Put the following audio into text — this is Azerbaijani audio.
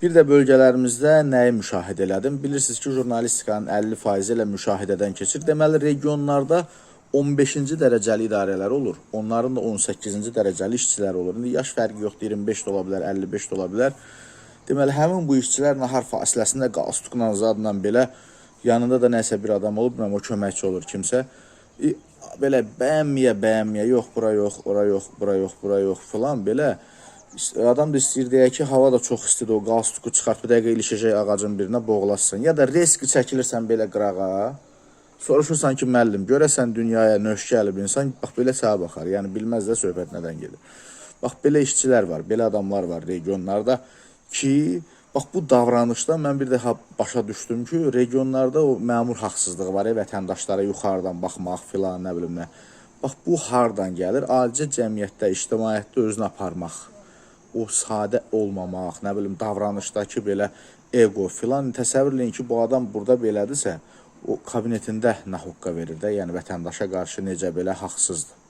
Bir də bölgələrimizdə nəyi müşahidə elədim? Bilirsiniz ki, jurnalistikanın 50% ilə müşahidədən keçir. Deməli, regionlarda 15-ci dərəcəli idarələr olur. Onların da 18-ci dərəcəli işçilər olur. İndi yaş fərqi yoxdur, 25 də ola bilər, 55 də ola bilər. Deməli, həmin bu işçilər nahar fasiləsində qalstukla, zadla belə yanında da nəsə bir adam olub, o köməkçi olur kimsə. Belə bəyənməyə, yox, bura yox, ora yox, bura yox, bura yox filan belə. Adam da istəyir deyək ki, hava da çox istidir, o qalstuku çıxart, bir dəqiqə ilişəcək ağacın birinə boğulasın. Ya da risk çəkilirsən belə qırağa, soruşursan ki, müəllim, görəsən dünyaya nöş gəlib insan, bax belə sağa baxar. Yəni, bilməz də söhbət nədən gedir. Bax, belə işçilər var, belə adamlar var regionlarda ki, bax, bu davranışda mən bir dəfə başa düşdüm ki, regionlarda o məmur haqsızlığı var, vətəndaşlara yuxarıdan baxmaq filan, nə bilim nə. Bax, bu hardan gəlir? Alicə cəmiyyətdə, ictimaiyyətdə özünü aparmaq. O sadə olmamaq, nə bilim, davranışdakı belə ego filan. Təsəvvür eləyin ki, bu adam burada belədirsə, o kabinetində nə hüqqa verir də, yəni vətəndaşa qarşı necə belə haqsızdır.